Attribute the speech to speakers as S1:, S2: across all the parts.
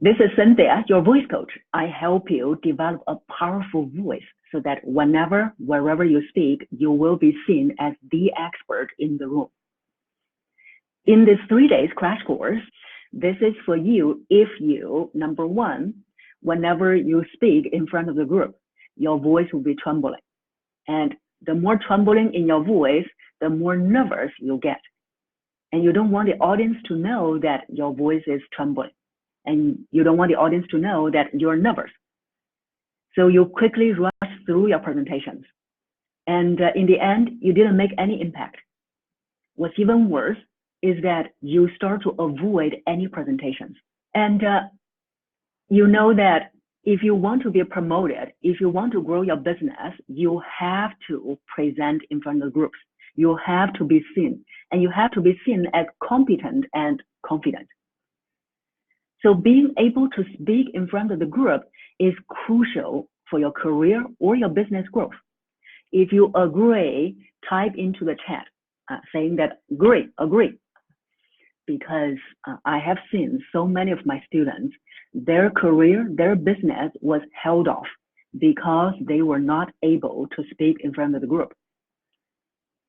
S1: This is Cynthia, your voice coach. I help you develop a powerful voice so that wherever you speak, you will be seen as the expert in the room. In this 3 days crash course, this is for you if you, number one, whenever you speak in front of the group, your voice will be trembling. And the more trembling in your voice, the more nervous you'll get. And you don't want the audience to know that your voice is trembling. And you don't want the audience to know that you're nervous. So you quickly rush through your presentations. And in the end, you didn't make any impact. What's even worse is that you start to avoid any presentations. And you know that if you want to be promoted, if you want to grow your business, you have to present in front of groups. You have to be seen, and you have to be seen as competent and confident. So being able to speak in front of the group is crucial for your career or your business growth. If you agree, type into the chat saying that agree, because I have seen so many of my students, their career, their business was held off because they were not able to speak in front of the group.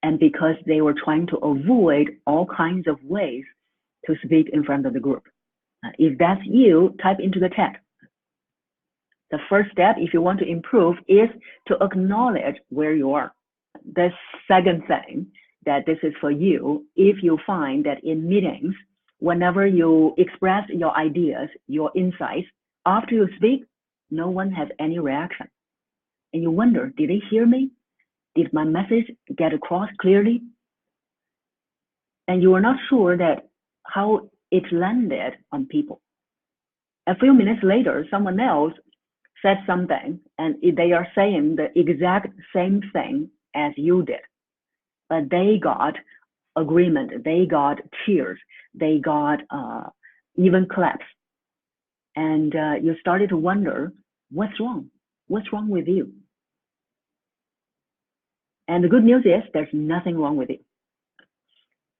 S1: And because they were trying to avoid all kinds of ways to speak in front of the group. If that's you, type into the chat. The first step, if you want to improve, is to acknowledge where you are. The second thing that this is for you, if you find that in meetings, whenever you express your ideas, your insights, after you speak, no one has any reaction. And you wonder, did they hear me? Did my message get across clearly? And you are not sure that how it landed on people. A few minutes later, someone else said something and they are saying the exact same thing as you did, but they got agreement, they got cheers, they got even claps. And you started to wonder, what's wrong? What's wrong with you? And the good news is there's nothing wrong with you.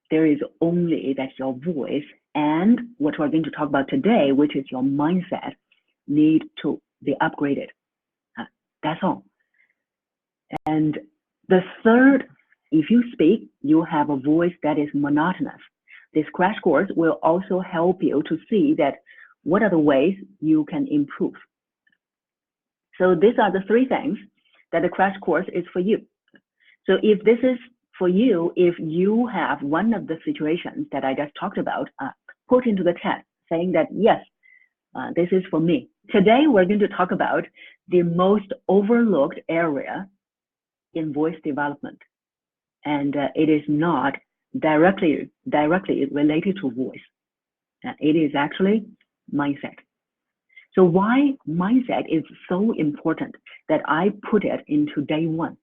S1: There is only that your voice and what we're going to talk about today, which is your mindset, need to be upgraded. That's all. And the third, if you speak, you have a voice that is monotonous. This crash course will also help you to see that what are the ways you can improve. So these are the three things that the crash course is for you. So if this is for you, if you have one of the situations that I just talked about, put into the chat saying that, yes, this is for me. Today, we're going to talk about the most overlooked area in voice development. And it is not directly related to voice. It is actually mindset. So why mindset is so important that I put it into day one?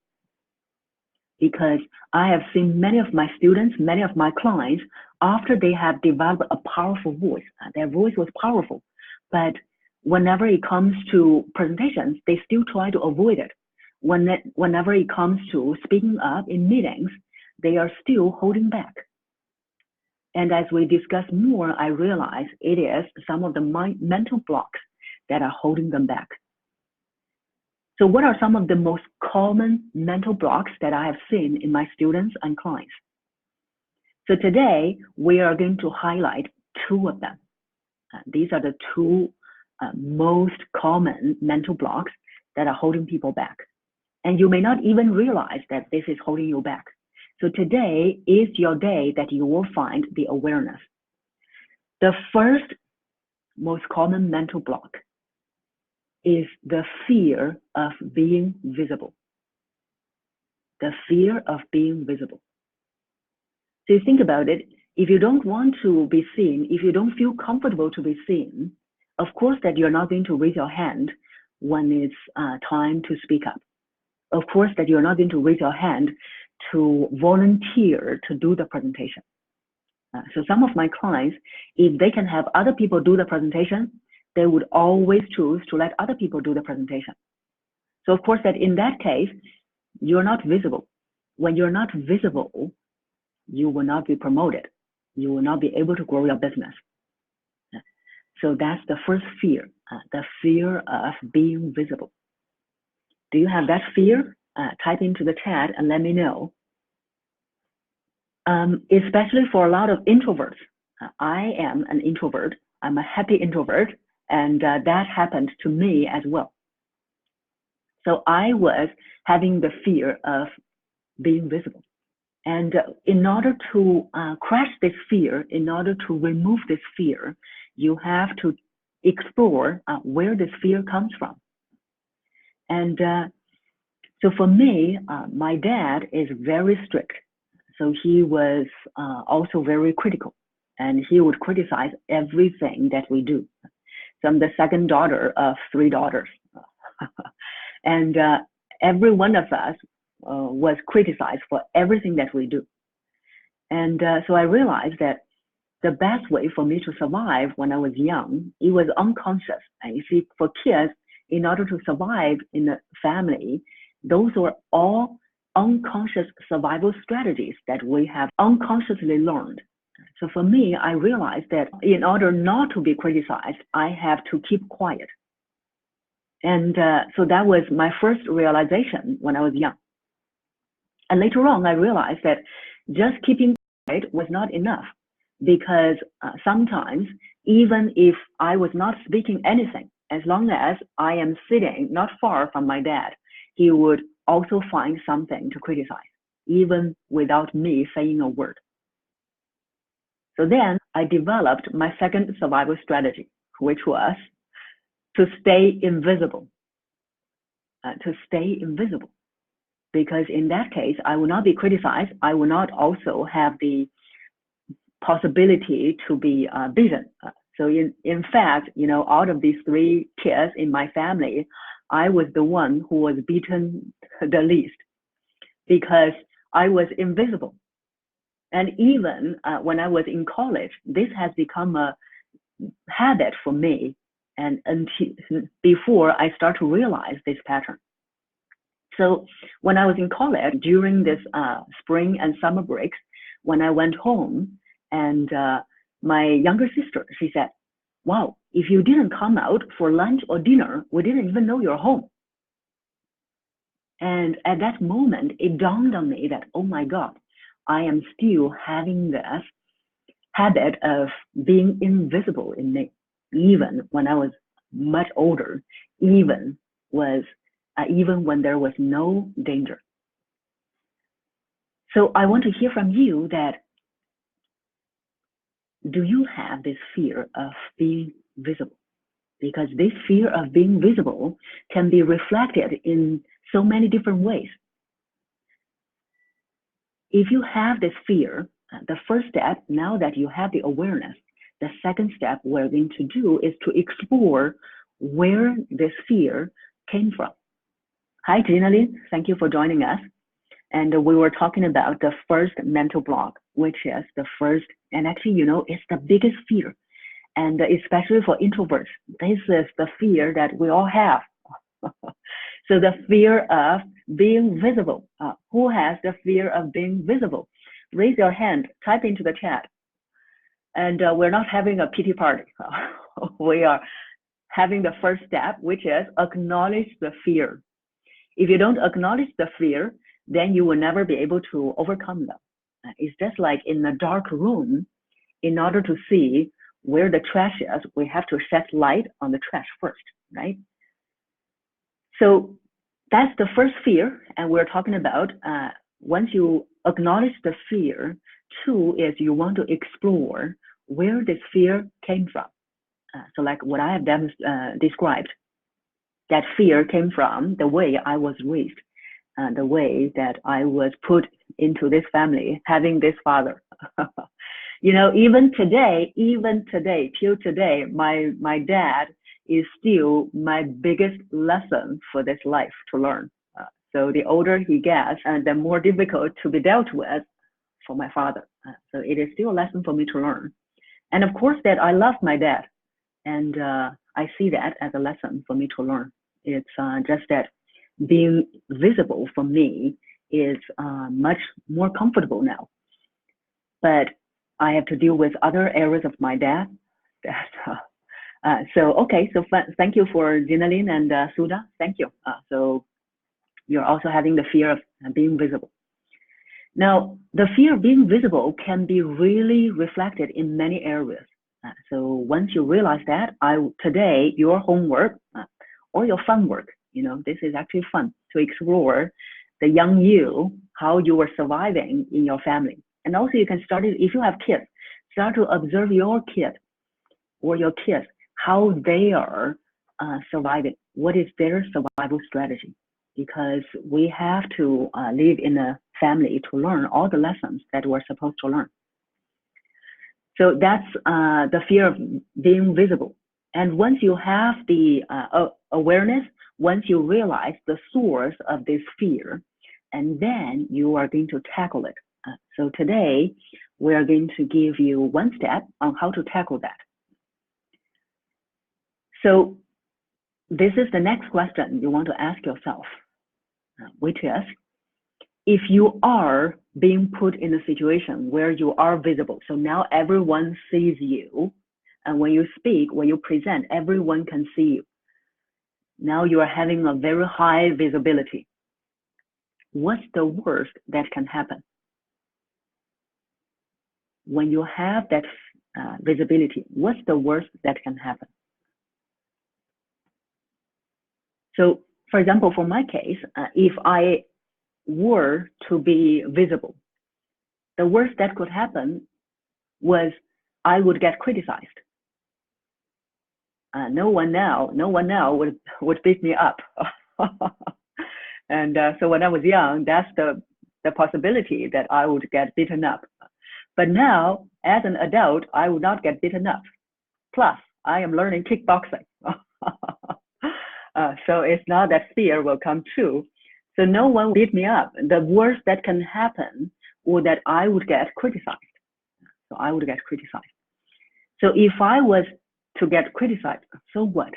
S1: Because I have seen many of my students, many of my clients, after they have developed a powerful voice, their voice was powerful, but whenever it comes to presentations, they still try to avoid it. Whenever it comes to speaking up in meetings, they are still holding back. And as we discuss more, I realize it is some of the mental blocks that are holding them back. So what are some of the most common mental blocks that I have seen in my students and clients? So today, we are going to highlight two of them. These are the two most common mental blocks that are holding people back. And you may not even realize that this is holding you back. So today is your day that you will find the awareness. The first most common mental block is the fear of being visible. The fear of being visible. So you think about it, if you don't want to be seen, if you don't feel comfortable to be seen, of course that you're not going to raise your hand when it's time to speak up. Of course that you're not going to raise your hand to volunteer to do the presentation. So some of my clients, if they can have other people do the presentation, they would always choose to let other people do the presentation. So of course that in that case, you're not visible. When you're not visible, you will not be promoted. You will not be able to grow your business. So that's the first fear, the fear of being visible. Do you have that fear? Type into the chat and let me know. Especially for a lot of introverts. I am an introvert. I'm a happy introvert, and that happened to me as well. So I was having the fear of being visible. And in order to crush this fear, in order to remove this fear, you have to explore where this fear comes from. And so for me, my dad is very strict. So he was also very critical, and he would criticize everything that we do. So I'm the second daughter of 3 daughters. And every one of us was criticized for everything that we do. And so I realized that the best way for me to survive when I was young, it was unconscious. And you see, for kids, in order to survive in a family, those were all unconscious survival strategies that we have unconsciously learned. So for me, I realized that in order not to be criticized, I have to keep quiet. And so that was my first realization when I was young. And later on, I realized that just keeping quiet was not enough, because sometimes, even if I was not speaking anything, as long as I am sitting not far from my dad, he would also find something to criticize, even without me saying a word. So then I developed my second survival strategy, which was to stay invisible. To stay invisible. Because in that case, I will not be criticized. I will not also have the possibility to be beaten. So in fact, out of these 3 kids in my family, I was the one who was beaten the least, because I was invisible. And even when I was in college, this has become a habit for me, and until before I start to realize this pattern. So when I was in college, during this spring and summer breaks, when I went home, and my younger sister, she said, "Wow, if you didn't come out for lunch or dinner, we didn't even know you're home." And at that moment, it dawned on me that, oh my God, I am still having this habit of being invisible in me, even when I was much older, even when there was no danger. So I want to hear from you that, do you have this fear of being visible? Because this fear of being visible can be reflected in so many different ways. If you have this fear, the first step, now that you have the awareness, the second step we're going to do is to explore where this fear came from. Hi, Gina, thank you for joining us. And we were talking about the first mental block, which is the first, and actually, it's the biggest fear. And especially for introverts, this is the fear that we all have. So the fear of being visible. Who has the fear of being visible? Raise your hand, type into the chat. And we're not having a pity party. We are having the first step, which is acknowledge the fear. If you don't acknowledge the fear, then you will never be able to overcome them. It's just like in a dark room, in order to see where the trash is, we have to shed light on the trash first, right? So that's the first fear, and we're talking about once you acknowledge the fear, 2 is you want to explore where this fear came from. So like what I have described, that fear came from the way I was raised, the way that I was put into this family, having this father. Even today, till today, my dad is still my biggest lesson for this life to learn. So the older he gets, the more difficult to be dealt with for my father. So it is still a lesson for me to learn. And of course that I love my dad, and I see that as a lesson for me to learn. It's just that being visible for me is much more comfortable now. But I have to deal with other areas of my dad that So thank you for Jinalin and Suda. Thank you. So you're also having the fear of being visible. Now, the fear of being visible can be really reflected in many areas. So once you realize that, today your homework or your fun work, this is actually fun to explore the young you, how you were surviving in your family. And also you can start it, if you have kids, start to observe your kid or your kids, how they are surviving. What is their survival strategy? Because we have to live in a family to learn all the lessons that we're supposed to learn. So that's the fear of being visible. And once you have the awareness, once you realize the source of this fear, and then you are going to tackle it. So today, we are going to give you one step on how to tackle that. So this is the next question you want to ask yourself, which is, if you are being put in a situation where you are visible, so now everyone sees you, and when you speak, when you present, everyone can see you. Now you are having a very high visibility. What's the worst that can happen? When you have that visibility, what's the worst that can happen? So, for example, for my case, if I were to be visible, the worst that could happen was I would get criticized. No one now would beat me up. And so when I was young, that's the possibility that I would get beaten up. But now, as an adult, I would not get beaten up. Plus, I am learning kickboxing. So it's not that fear will come true. So no one will beat me up. The worst that can happen was that I would get criticized. So I would get criticized. So if I was to get criticized, so what?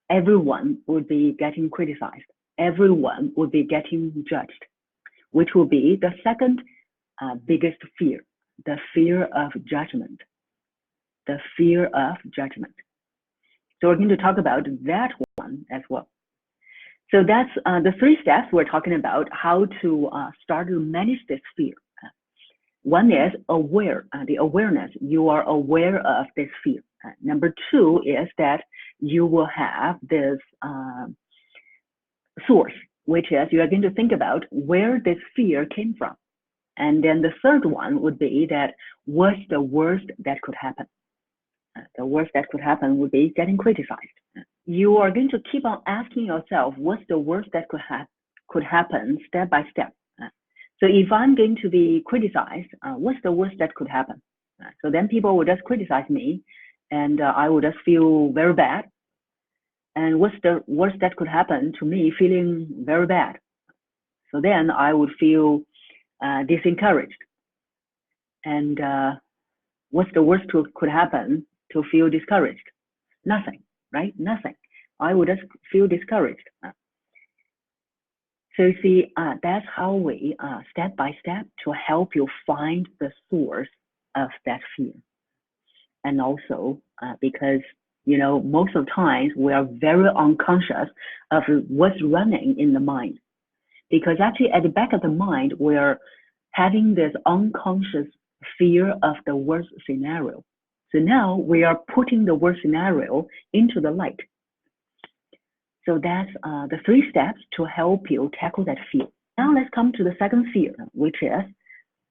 S1: Everyone would be getting criticized. Everyone would be getting judged, which will be the second biggest fear, the fear of judgment. The fear of judgment. So we're going to talk about that one as well. So that's the 3 steps we're talking about how to start to manage this fear. One is the awareness. You are aware of this fear. Number 2 is that you will have this source, which is you are going to think about where this fear came from. And then the third one would be that what's the worst that could happen? The worst that could happen would be getting criticized. You are going to keep on asking yourself, what's the worst that could happen step by step? So if I'm going to be criticized, what's the worst that could happen? So then people will just criticize me, and I will just feel very bad. And what's the worst that could happen to me feeling very bad? So then I would feel disencouraged. And what's the worst could happen to feel discouraged? Nothing, right? Nothing. I would just feel discouraged. So you see, that's how we, step by step, to help you find the source of that fear. And also, because, most of the times we are very unconscious of what's running in the mind. Because actually at the back of the mind, we're having this unconscious fear of the worst scenario. So now we are putting the worst scenario into the light. So that's the 3 steps to help you tackle that fear. Now let's come to the second fear, which is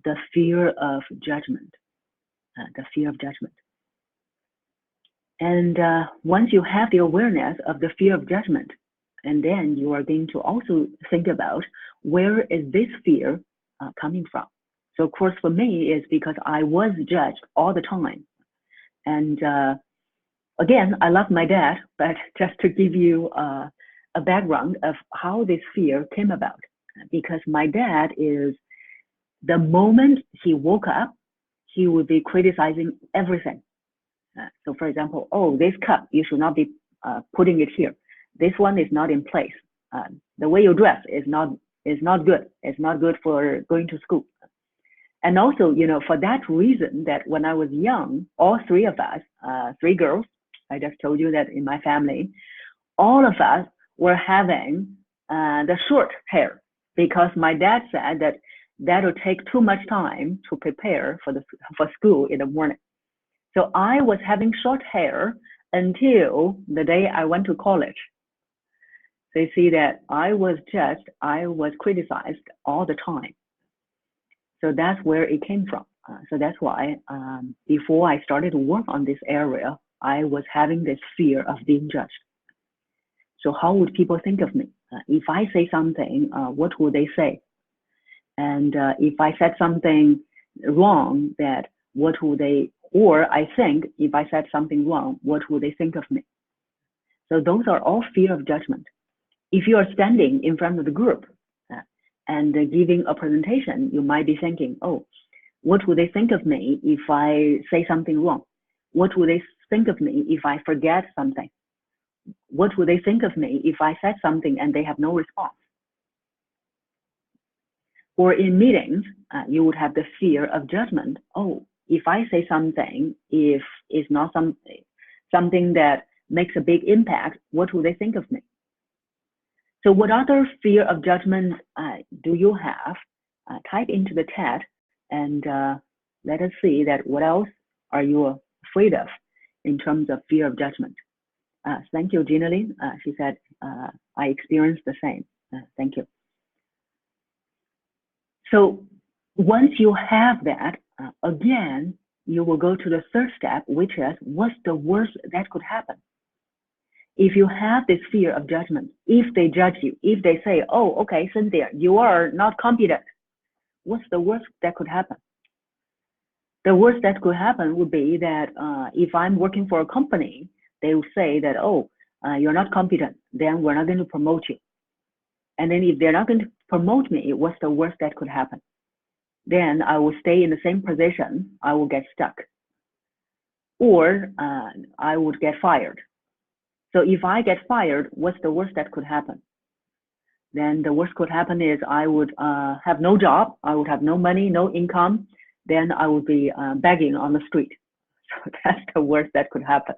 S1: the fear of judgment. The fear of judgment. And once you have the awareness of the fear of judgment, and then you are going to also think about where is this fear coming from. So of course for me it's because I was judged all the time. And again, I love my dad, but just to give you a background of how this fear came about, because my dad is, the moment he woke up, he would be criticizing everything. So for example, oh, this cup, you should not be putting it here. This one is not in place. The way you dress is not good. It's not good for going to school. And also, for that reason, that when I was young, all 3 of us, 3 girls, I just told you that in my family, all of us were having the short hair because my dad said that that would take too much time to prepare for school in the morning. So I was having short hair until the day I went to college. So you see that I was criticized all the time. So that's where it came from. So that's why before I started to work on this area, I was having this fear of being judged. So how would people think of me? If I say something, what would they say? And if I said something wrong, that what would they, or I think if I said something wrong, what would they think of me? So those are all fear of judgment. If you are standing in front of the group and giving a presentation, you might be thinking, oh, what would they think of me if I say something wrong? What would they think of me if I forget something? What would they think of me if I said something and they have no response? Or in meetings, you would have the fear of judgment. Oh, if I say something, if it's not something that makes a big impact, what will they think of me? So what other fear of judgment do you have? Type into the chat and let us see that what else are you afraid of in terms of fear of judgment. Thank you, Gina Lee. She said, I experienced the same. Thank you. So once you have that, again, you will go to the third step, which is what's the worst that could happen? If you have this fear of judgment, if they judge you, if they say, oh, okay, Cynthia, you are not competent, what's the worst that could happen? The worst that could happen would be that if I'm working for a company, they will say that, oh, you're not competent, then we're not going to promote you. And then if they're not going to promote me, what's the worst that could happen? Then I will stay in the same position, I will get stuck. Or I would get fired. So if I get fired, what's the worst that could happen? Then the worst could happen is I would have no job, I would have no money, no income, then I would be begging on the street. So that's the worst that could happen.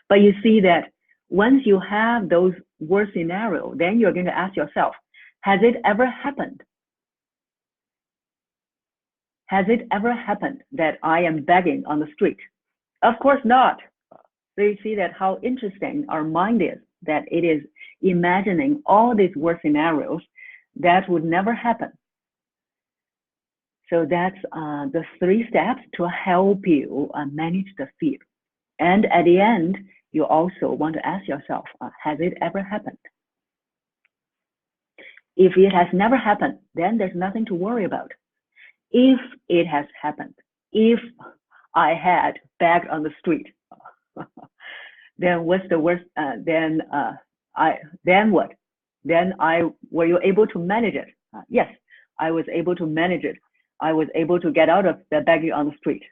S1: But you see that once you have those worst scenarios, then you're going to ask yourself, has it ever happened? Has it ever happened that I am begging on the street? Of course not. So you see that how interesting our mind is, that it is imagining all these worst scenarios that would never happen. So that's the 3 steps to help you manage the fear. And at the end, you also want to ask yourself, has it ever happened? If it has never happened, then there's nothing to worry about. If it has happened, if I had begged on the street, then what's the worst? Then what? Then were you able to manage it? Yes, I was able to manage it. I was able to get out of the begging on the street.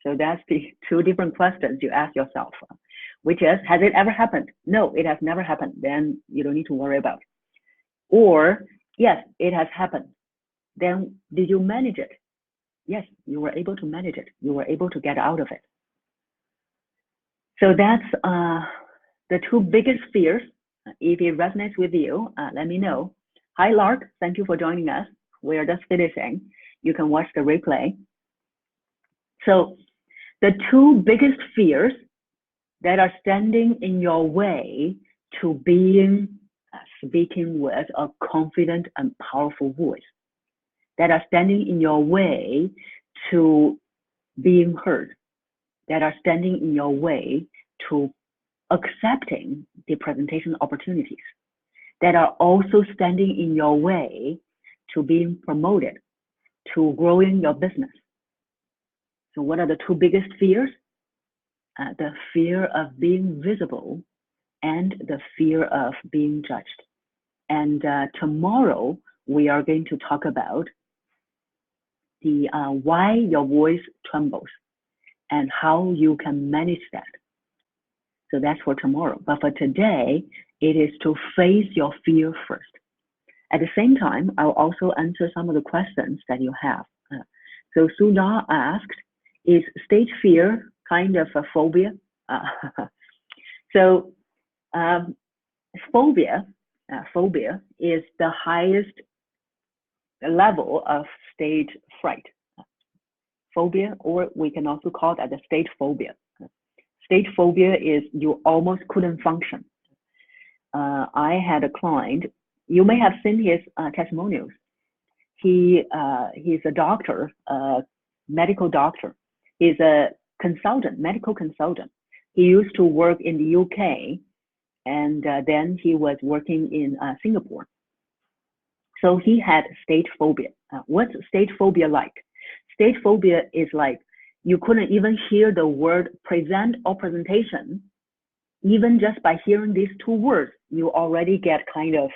S1: So that's the 2 different questions you ask yourself, which is, has it ever happened? No, it has never happened. Then you don't need to worry about it. Or, yes, it has happened. Then did you manage it? Yes, you were able to manage it. You were able to get out of it. So that's the 2 biggest fears. If it resonates with you, let me know. Hi, Lark. Thank you for joining us. We are just finishing. You can watch the replay. So the 2 biggest fears that are standing in your way to being speaking with a confident and powerful voice, that are standing in your way to being heard, that are standing in your way to accepting the presentation opportunities, that are also standing in your way to being promoted, to growing your business. So what are the 2 biggest fears? The fear of being visible and the fear of being judged. And tomorrow we are going to talk about the why your voice trembles and how you can manage that. So that's for tomorrow. But for today, it is to face your fear first. At the same time, I'll also answer some of the questions that you have. So Suna asked, is stage fear kind of a phobia? So phobia is the highest level of stage fright. Phobia, or we can also call that the stage phobia. Stage phobia is you almost couldn't function. I had a client, you may have seen his testimonials. He's a doctor, medical doctor. He's a consultant, medical consultant. He used to work in the UK, and then he was working in Singapore. So he had stage phobia. What's stage phobia like? Stage phobia is like you couldn't even hear the word present or presentation. Even just by hearing these two words, you already get kind of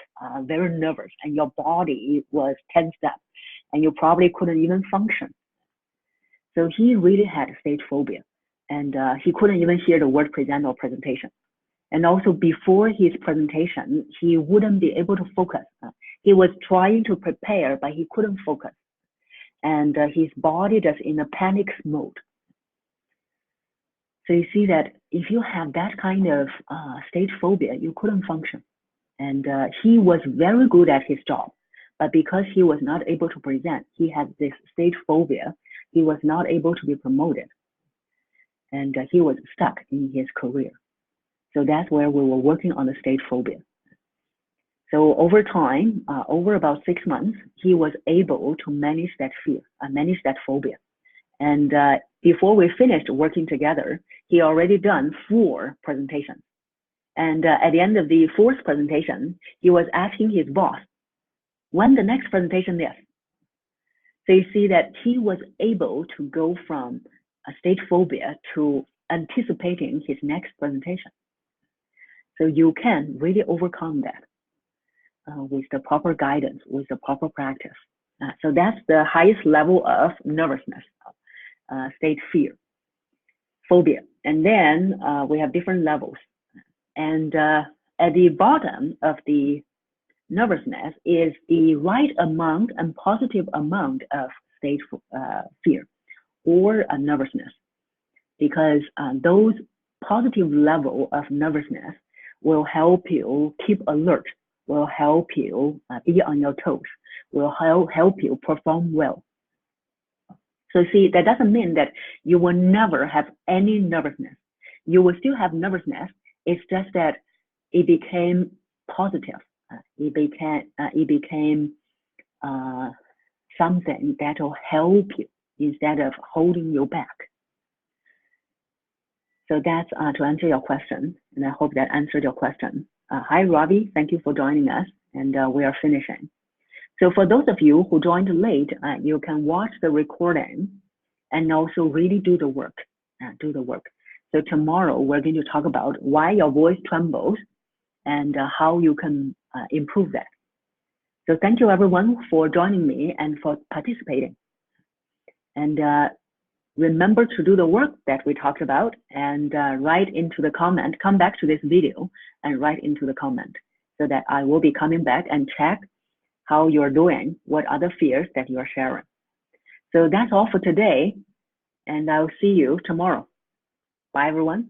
S1: very nervous, and your body was tensed up, and you probably couldn't even function. So he really had stage phobia, and he couldn't even hear the word present or presentation. And also before his presentation, he wouldn't be able to focus. He was trying to prepare, but he couldn't focus. And his body just in a panic mode. So you see that if you have that kind of stage phobia, you couldn't function. And he was very good at his job, but because he was not able to present, he had this stage phobia, he was not able to be promoted. And he was stuck in his career. So that's where we were working on the stage phobia. So over time, over about 6 months, he was able to manage that fear, manage that phobia. And before we finished working together, he already done 4 presentations. And at the end of the 4th presentation, he was asking his boss, when the next presentation is. So you see that he was able to go from a stage phobia to anticipating his next presentation. So you can really overcome that with the proper guidance, with the proper practice. So that's the highest level of nervousness, stage fear, phobia. And then we have different levels. And at the bottom of the nervousness is the right amount and positive amount of stage fear or nervousness, because those positive level of nervousness will help you keep alert, will help you be on your toes, will help you perform well. So see, that doesn't mean that you will never have any nervousness. You will still have nervousness. It's just that it became positive. It became something that will help you instead of holding you back. So that's to answer your question, and I hope that answered your question. Hi, Robbie. Thank you for joining us, and we are finishing. So for those of you who joined late, you can watch the recording and also really do the work. So tomorrow we're going to talk about why your voice trembles and how you can improve that. So thank you everyone for joining me and for participating. And remember to do the work that we talked about and write into the comment, come back to this video and write into the comment so that I will be coming back and check how you're doing, what other fears that you're sharing. So that's all for today, and I'll see you tomorrow. Bye everyone.